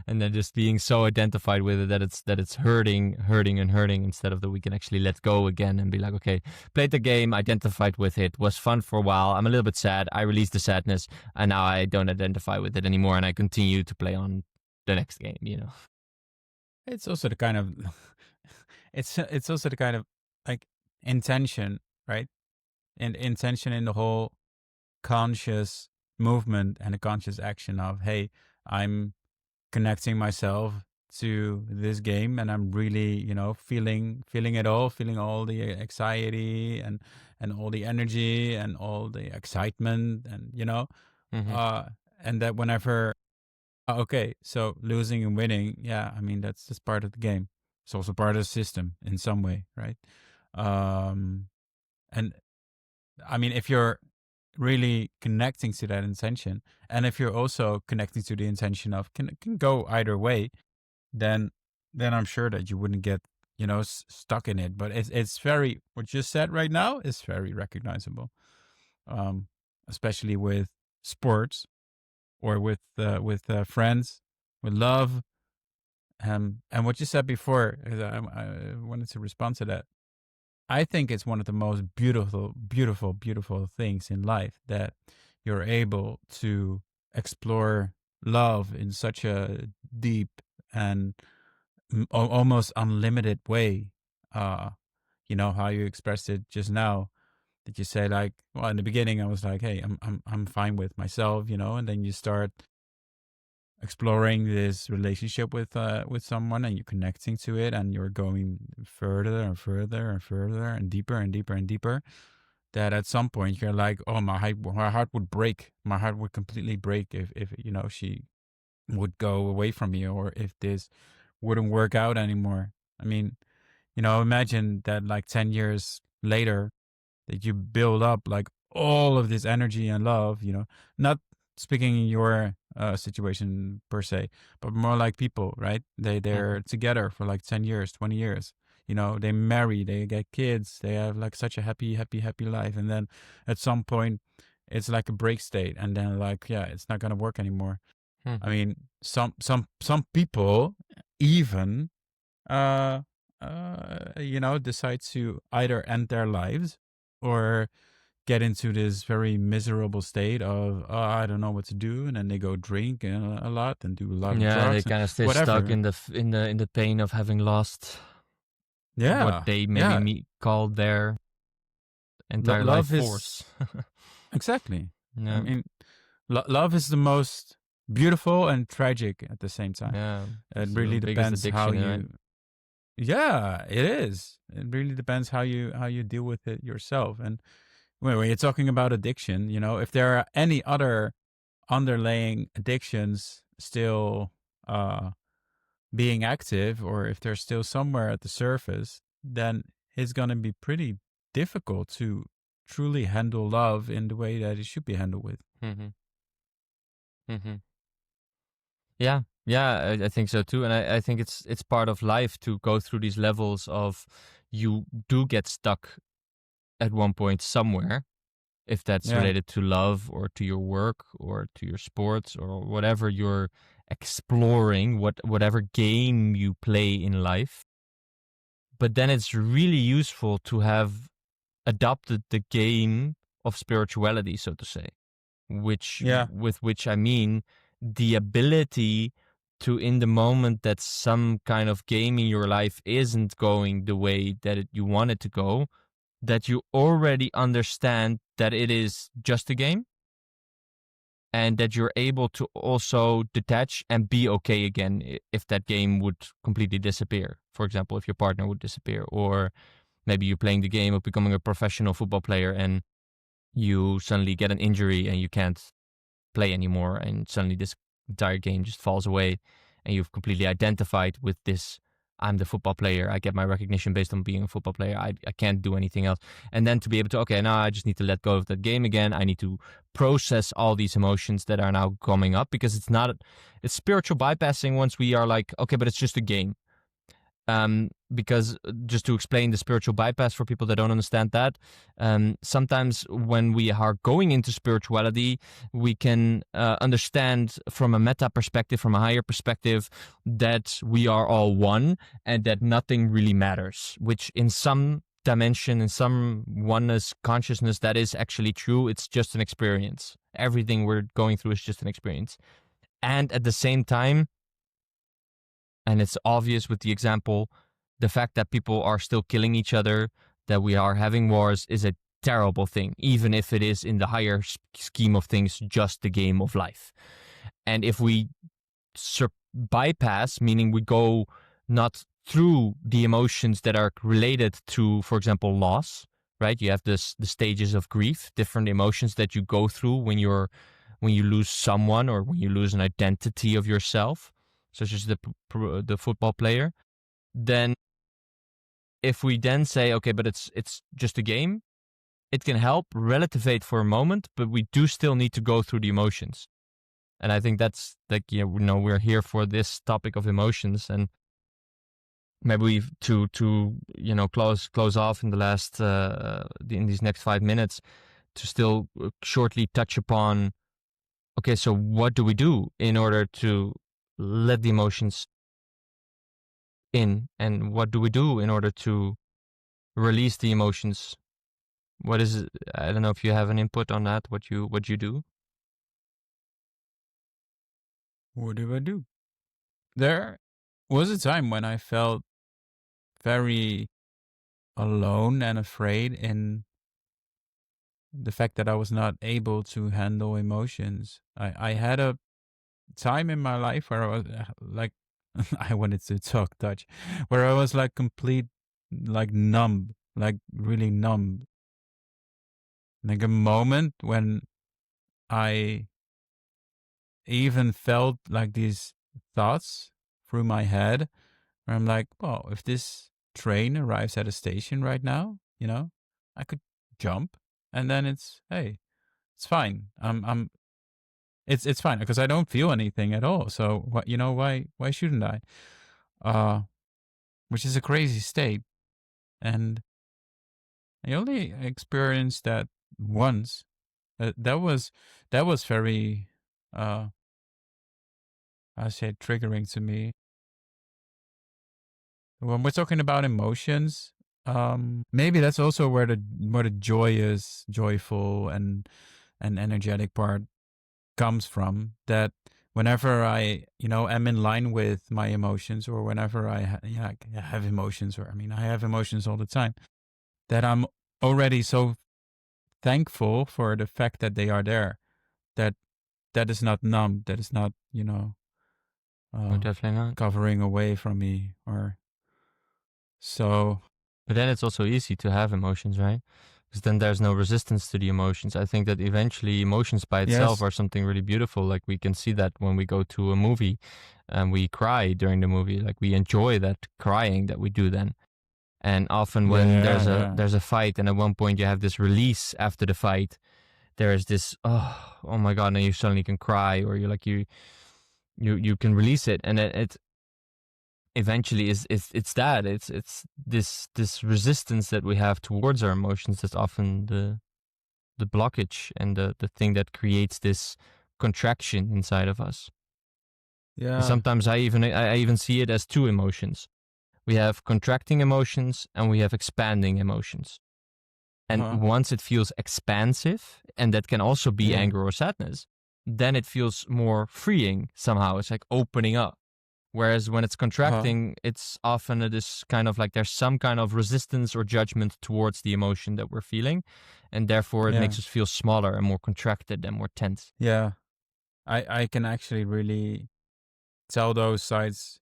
and then just being so identified with it that it's hurting instead of that we can actually let go again and be like, okay, played the game, identified with it, was fun for a while. I'm a little bit sad. I released the sadness and now I don't identify with it anymore and I continue to play on the next game, you know? It's also the kind of it's also the kind of like intention, right? And intention in the whole conscious movement and a conscious action of, hey, I'm connecting myself to this game and I'm really, feeling it all, feeling all the anxiety and all the energy and all the excitement and Mm-hmm. and that whenever okay, so losing and winning, yeah, I mean that's just part of the game. It's also part of the system in some way, right? and I mean, if you're really connecting to that intention, and if you're also connecting to the intention of can go either way, then I'm sure that you wouldn't get, stuck in it. But it's very, what you said right now is very recognizable, um, especially with sports or with friends, with love, and what you said before. 'Cause I wanted to respond to that. I think it's one of the most beautiful, beautiful, beautiful things in life that you're able to explore love in such a deep and almost unlimited way. Uh, how you expressed it just now. That you say, like, well, in the beginning I was like, hey, I'm fine with myself, and then you start exploring this relationship with someone, and you're connecting to it, and you're going further and further and further and deeper and deeper and deeper, that at some point you're like, oh, my heart would break, my heart would completely break if she would go away from me, or if this wouldn't work out anymore. I mean, imagine that, like, 10 years later, that you build up like all of this energy and love, not speaking in your situation per se, but more like people, right? They're together for like 10 years, 20 years. They marry, they get kids, they have like such a happy, happy, happy life. And then at some point it's like a break state, and then, like, yeah, it's not gonna work anymore. I mean, some people even decide to either end their lives or get into this very miserable state of, oh, I don't know what to do, and then they go drink a lot and do a lot of Yeah, they drugs and kind of stay stuck whatever. in the pain of having lost what Yeah, they maybe yeah. called their entire life Love is force. exactly. I Yeah, mean, love is the most beautiful and tragic at the same time. yeah, It it's the really biggest depends how addiction, right? you. Yeah, it is. It really depends how you deal with it yourself. And when you're talking about addiction, if there are any other underlying addictions still uh, being active, or if they're still somewhere at the surface, then it's going to be pretty difficult to truly handle love in the way that it should be handled with. hmm hmm Yeah, yeah, I think so too, and I think it's part of life to go through these levels of you do get stuck at one point somewhere, if that's Yeah, related to love or to your work or to your sports or whatever you're exploring, whatever game you play in life. But then it's really useful to have adopted the game of spirituality, so to say, yeah, with which I mean the ability to, in the moment that some kind of game in your life isn't going the way that you want it to go, that you already understand that it is just a game, and that you're able to also detach and be okay again if that game would completely disappear. For example, if your partner would disappear, or maybe you're playing the game of becoming a professional football player and you suddenly get an injury and you can't play anymore, and suddenly this entire game just falls away, and you've completely identified with this. I'm the football player. I get my recognition based on being a football player. I can't do anything else. And then to be able to, okay, now I just need to let go of that game again. I need to process all these emotions that are now coming up, because it's spiritual bypassing once we are like, okay, but it's just a game. Because just to explain the spiritual bypass for people that don't understand that, sometimes when we are going into spirituality, we can understand from a meta perspective, from a higher perspective, that we are all one and that nothing really matters, which in some dimension, in some oneness consciousness, that is actually true. It's just an experience. Everything we're going through is just an experience. And at the same time, and it's obvious with the example, the fact that people are still killing each other, that we are having wars, is a terrible thing, even if it is in the higher scheme of things just the game of life. And if we bypass, meaning we go not through the emotions that are related to, for example, loss, right? You have the stages of grief, different emotions that you go through when you lose someone or when you lose an identity of yourself, such as the football player. Then if we then say, okay, but it's just a game, it can help relativate for a moment, but we do still need to go through the emotions. And I think that's like, we're here for this topic of emotions, and maybe we've to close off in the last in these next 5 minutes to still shortly touch upon, okay, so what do we do in order to let the emotions in, and what do we do in order to release the emotions? What is it? I don't know if you have an input on that, what you do. What do I do? There was a time when I felt very alone and afraid in the fact that I was not able to handle emotions. I had a time in my life where I was like, I wanted to talk Dutch, where I was like complete, like numb, like really numb. Like a moment when I even felt like these thoughts through my head where I'm like, well, if this train arrives at a station right now, I could jump and then hey, it's fine. It's fine because I don't feel anything at all. So what, why shouldn't I? Which is a crazy state. And I only experienced that once. That was very, I say, triggering to me. When we're talking about emotions, maybe that's also where the joy is, joyful and energetic part comes from. That whenever I, am in line with my emotions, or whenever I have emotions, or I mean, I have emotions all the time, that I'm already so thankful for the fact that they are there. That that is not numb. That is not, No, definitely not. covering away from me, or so. But then it's also easy to have emotions, right? Because then there's no resistance to the emotions. I think that eventually emotions by itself Yes. are something really beautiful. Like we can see that when we go to a movie and we cry during the movie. Like we enjoy that crying that we do then. And often when Yeah, yeah. there's a fight, and at one point you have this release after the fight, there is this, oh my god, and you suddenly can cry, or you're like you can release it, and it eventually it's that it's this resistance that we have towards our emotions that's often the blockage, and the thing that creates this contraction inside of us. And Yeah. sometimes I even see it as two emotions. We have contracting emotions and we have expanding emotions. And Uh-huh. once it feels expansive, and that can also be Yeah. anger or sadness, then it feels more freeing somehow. It's like opening up. Whereas when it's Uh-huh. contracting, it's often this kind of like there's some kind of resistance or judgment towards the emotion that we're feeling. And therefore it Yeah. makes us feel smaller and more contracted and more tense. Yeah. I can actually really tell those sides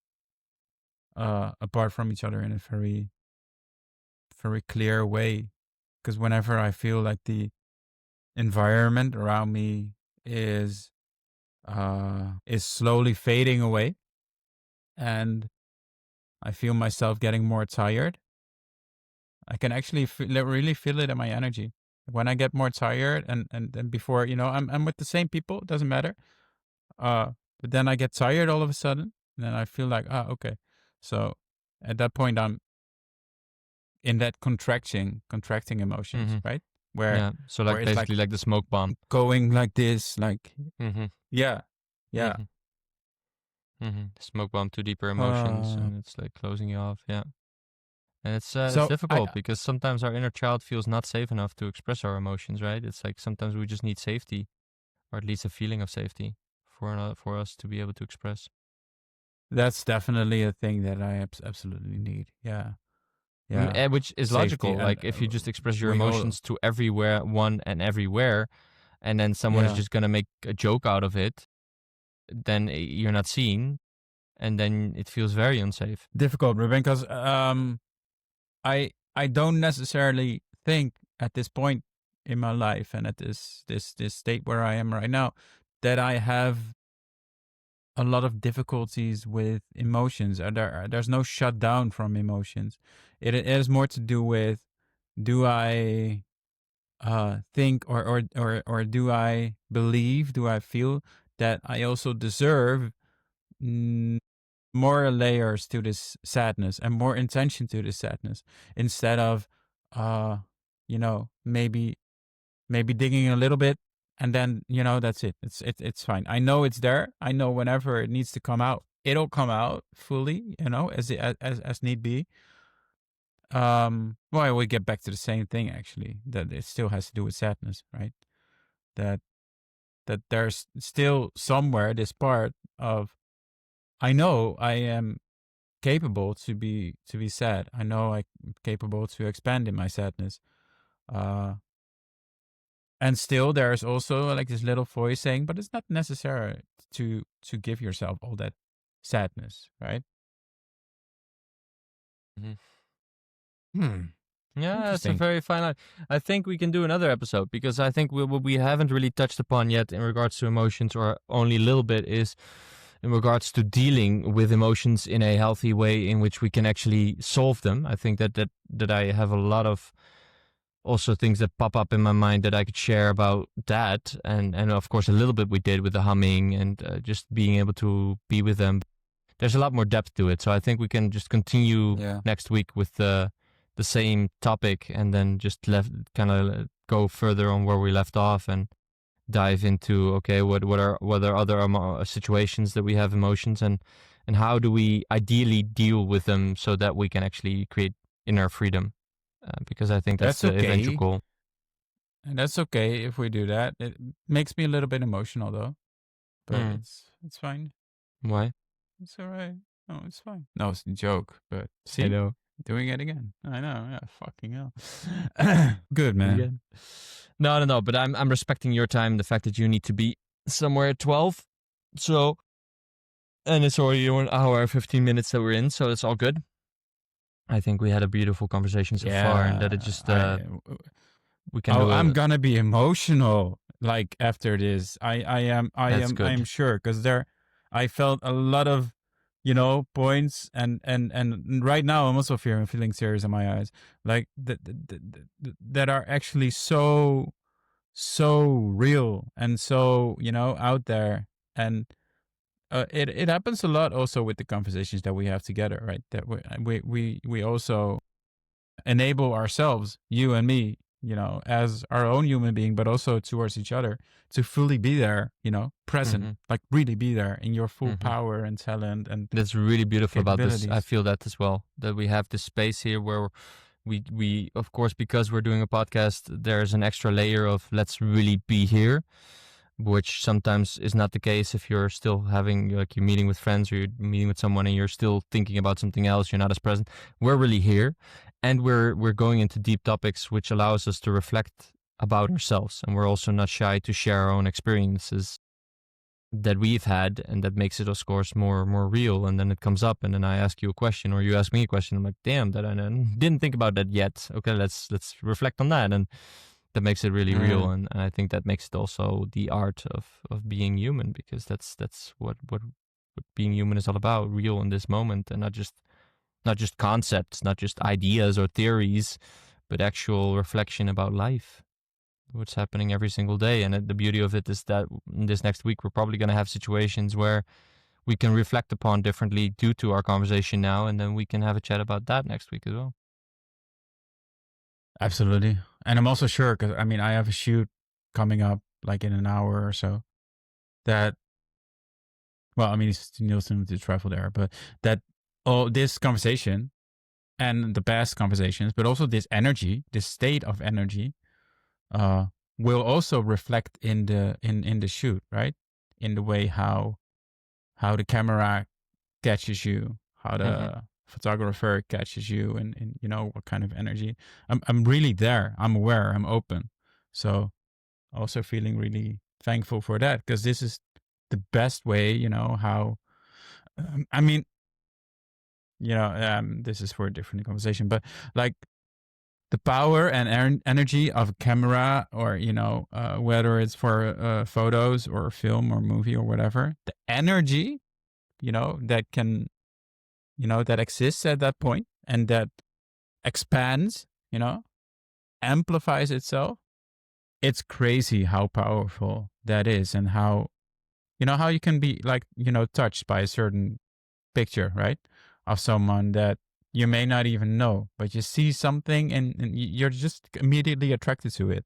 apart from each other in a very, very clear way. Because whenever I feel like the environment around me is slowly fading away, and I feel myself getting more tired, I can actually really feel it in my energy. When I get more tired, and before, I'm with the same people, it doesn't matter. Uh, but then I get tired all of a sudden, and then I feel like, okay. So at that point, I'm in that contracting emotions, Mm-hmm. right? Where Yeah. So where like it's like basically like the smoke bomb. going like this, like, Mm-hmm. yeah, yeah. Mm-hmm. Mm-hmm. Smoke bomb to deeper emotions, Uh, and it's like closing you off. Yeah. And it's so I difficult because sometimes our inner child feels not safe enough to express our emotions, right? It's like sometimes we just need safety, or at least a feeling of safety for us to be able to express. That's definitely a thing that I absolutely need. Yeah, yeah. Which is Safety, logical. and Like if you just express your we all, emotions to everywhere, one and everywhere, and then someone is yeah, just gonna make a joke out of it, then you're not seen, and then it feels very unsafe. difficult, Ruben, because I don't necessarily think at this point in my life, and at this state where I am right now, that I have a lot of difficulties with emotions. There's no shutdown from emotions. It is more to do with, do I think or do I believe, do I feel that I also deserve more layers to this sadness and more intention to this sadness, instead of uh maybe digging a little bit and then that's it. It's fine. I know it's there. I know whenever it needs to come out, it'll come out fully, as need be. Well, we get back to the same thing, actually, that it still has to do with sadness, right? that that there's still somewhere this part of, I know I am capable to be sad. I know I'm capable to expand in my sadness. And still there's also like this little voice saying, but it's not necessary to give yourself all that sadness, right? Mhm. Hmm. Yeah, it's a Interesting. very fine line. I think we can do another episode because I think what we haven't really touched upon yet in regards to emotions, or only a little bit, is in regards to dealing with emotions in a healthy way in which we can actually solve them. I think that I have a lot of also things that pop up in my mind that I could share about that, and of course a little bit we did with the humming and just being able to be with them. There's a lot more depth to it, so I think we can just continue Yeah. next week with the same topic, and then just kind of go further on where we left off and dive into, okay, what are other situations that we have emotions, and how do we ideally deal with them so that we can actually create inner freedom, because I think that's That's the eventual okay. goal. And that's okay if we do that. It makes me a little bit emotional though, but Mm. it's fine. Why? It's all right. No, it's fine. No, it's a joke, but I see? know. Doing it again. I know. Yeah, fucking hell. Good, man. Again. No, but I'm respecting your time, the fact that you need to be somewhere at 12. So, and it's already an hour 15 minutes that we're in, so it's all good. I think we had a beautiful conversation so far, and that it Yeah, just I we can oh, do I'm a gonna be emotional like after this. that's I am good. sure, because I felt a lot of points, and right now I'm also feeling tears in my eyes, like that are actually so real and so out there. And it happens a lot also with the conversations that we have together, right? That we also enable ourselves, you and me, as our own human being, but also towards each other, to fully be there, present, Mm-hmm. like really be there in your full Mm-hmm. power and talent and That's really beautiful about this. I capabilities. feel that as well. That we have this space here where we of course, because we're doing a podcast, there's an extra layer of let's really be here, which sometimes is not the case if you're still having, like, you're meeting with friends or you're meeting with someone and you're still thinking about something else, you're not as present. We're really here, and we're going into deep topics which allows us to reflect about ourselves, and we're also not shy to share our own experiences that we've had, and that makes it, of course, more real. And then it comes up, and then I ask you a question or you ask me a question. I'm like, damn, that I didn't think about that yet. Okay, let's reflect on that, and that makes it really real. And I think that makes it also the art of being human, because that's what being human is all about, real in this moment, and not just concepts, not just ideas or theories, but actual reflection about life, what's happening every single day. And the beauty of it is that this next week we're probably going to have situations where we can reflect upon differently due to our conversation now, and then we can have a chat about that next week as well. Absolutely. And I'm also sure, because I mean, I have a shoot coming up like in an hour or so, that, well, I mean, it's still to travel there, but that this conversation and the past conversations, but also this energy, this state of energy, uh, will also reflect in the shoot, right? In the way how the camera catches you, how Mm-hmm. the photographer catches you, and what kind of energy. I'm really there. I'm aware. I'm open. So also feeling really thankful for that, because this is the best way. How. I mean, this is for a different conversation, but like the power and energy of a camera, or whether it's for photos or film or movie or whatever, the energy that can that exists at that point, and that expands, amplifies itself, it's crazy how powerful that is, and how, how you can be like, touched by a certain picture, right? Of someone that you may not even know, but you see something, and you're just immediately attracted to it.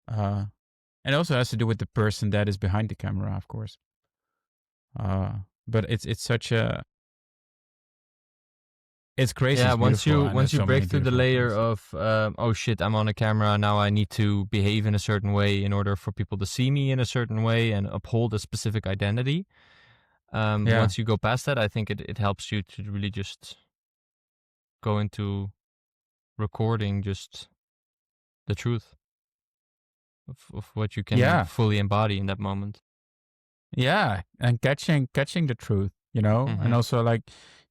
It also has to do with the person that is behind the camera, of course. But it's such a, it's crazy. Yeah, It's beautiful, and once there's you so many break through the beautiful layer things. of oh shit, I'm on a camera now, I need to behave in a certain way in order for people to see me in a certain way and uphold a specific identity. Yeah, Once you go past that, I think it helps you to really just go into recording just the truth of what you can yeah, fully embody in that moment. yeah, and catching the truth, and Mm-hmm. also like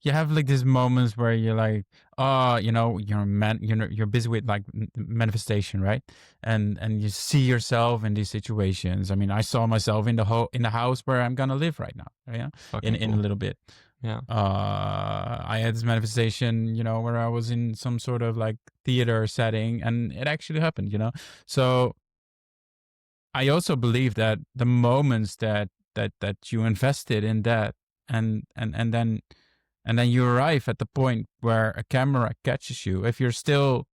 you have like these moments where you're like, oh, you're busy with like manifestation, right? And you see yourself in these situations. I mean, I saw myself in the house where I'm gonna live right now, yeah, Fucking in a cool. little bit. Yeah. I had this manifestation, where I was in some sort of like theater setting, and it actually happened, So I also believe that the moments that you invested in that, and then you arrive at the point where a camera catches you, if you're still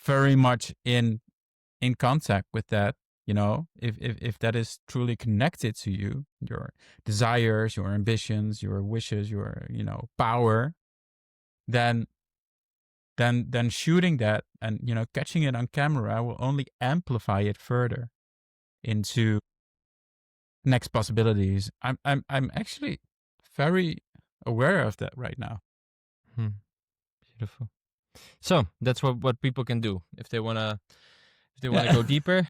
very much in contact with that, if that is truly connected to you, your desires, your ambitions, your wishes, your power, then then shooting that and catching it on camera will only amplify it further into next possibilities. I'm actually very aware of that right now. Hmm. Beautiful. So that's what people can do if they wanna Yeah. go deeper.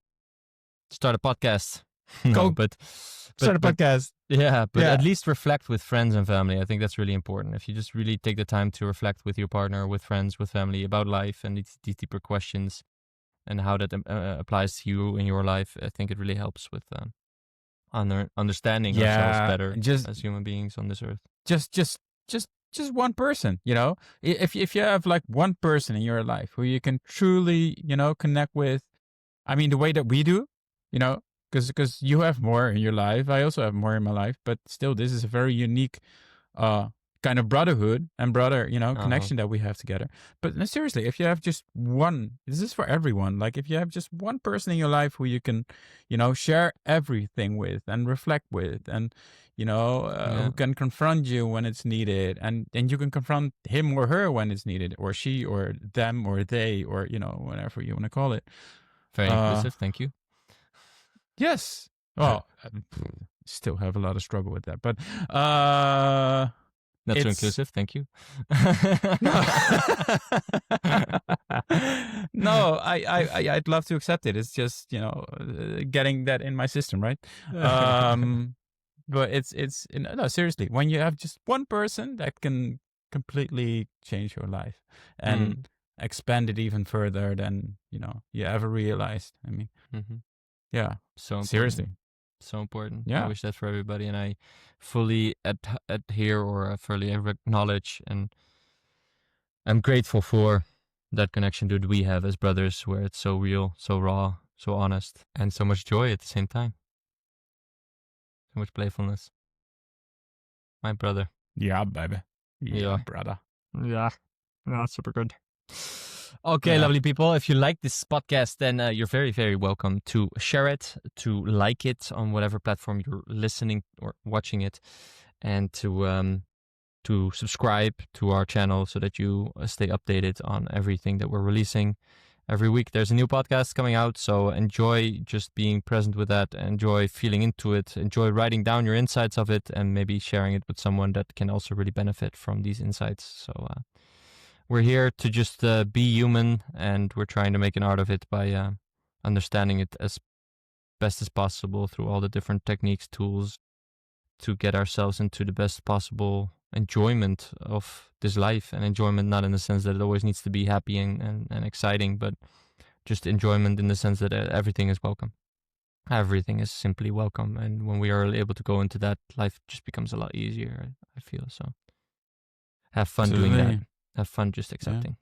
Start a podcast. No, Go but start a podcast. yeah, but at Yeah. least reflect with friends and family. I think that's really important. If you just really take the time to reflect with your partner, with friends, with family about life and these deeper questions and how that applies to you in your life, I think it really helps with understanding ourselves Yeah. better Just as human beings on this earth. just just just one person, if you have like one person in your life who you can truly connect with. I mean, the way that we do, you know because you have more in your life, I also have more in my life, but still this is a very unique uh kind of brotherhood and brother Uh-huh. connection that we have together. But no, seriously, if you have just one, this is for everyone, like if you have just one person in your life who you can share everything with and reflect with, and Yeah, who can confront you when it's needed, and you can confront him or her when it's needed, or she or them or they, or whatever you want to call it. very uh inclusive. Thank you. yes. Well, still have a lot of struggle with that, but uh Not so it's inclusive. Thank you. no. No, I'd love to accept it. It's just getting that in my system, right? But it's no, seriously, when you have just one person that can completely change your life and Mm. expand it even further than you ever realized. I mean, Mm-hmm. yeah, So important. seriously, So important. I yeah, wish that for everybody, and I fully adhere or fully acknowledge, and I'm grateful for that connection that we have as brothers, where it's so real, so raw, so honest, and so much joy at the same time. So much playfulness. My brother. yeah, baby, yeah, Yeah. brother, Yeah. Yeah, super good. Okay, yeah. lovely people. If you like this podcast, then you're very, very welcome to share it, to like it on whatever platform you're listening or watching it, and to subscribe to our channel so that you stay updated on everything that we're releasing. Every week there's a new podcast coming out, so enjoy just being present with that, enjoy feeling into it, enjoy writing down your insights of it, and maybe sharing it with someone that can also really benefit from these insights. So we're here to just be human, and we're trying to make an art of it by understanding it as best as possible through all the different techniques, tools, to get ourselves into the best possible enjoyment of this life. And enjoyment not in the sense that it always needs to be happy and exciting, but just enjoyment in the sense that everything is welcome. Everything is simply welcome. And when we are able to go into that, life just becomes a lot easier, I feel. So have fun doing that. Absolutely, Have fun just yeah. accepting.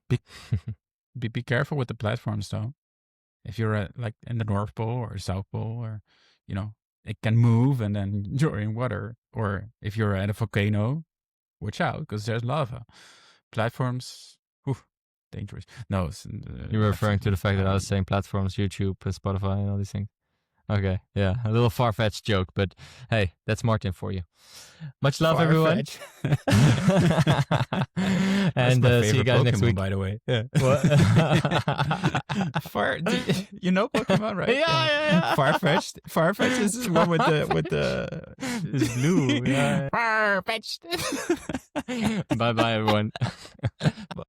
Be careful with the platforms, though. If you're like in the North Pole or South Pole, or it can move and then you're in water. Or if you're at a volcano, watch out because there's lava. Platforms, whew, dangerous. No, You were referring to the fact that I was saying platforms, YouTube, Spotify, and all these things. Okay, yeah, a little far-fetched joke, but hey, that's Martin for you. Much love, everyone. And see you guys next Pokemon, week. by the way. Yeah. What? You know Pokemon, right? Yeah. Farfetch'd is the one with the it's blue. Yeah. Farfetch'd. Bye, everyone.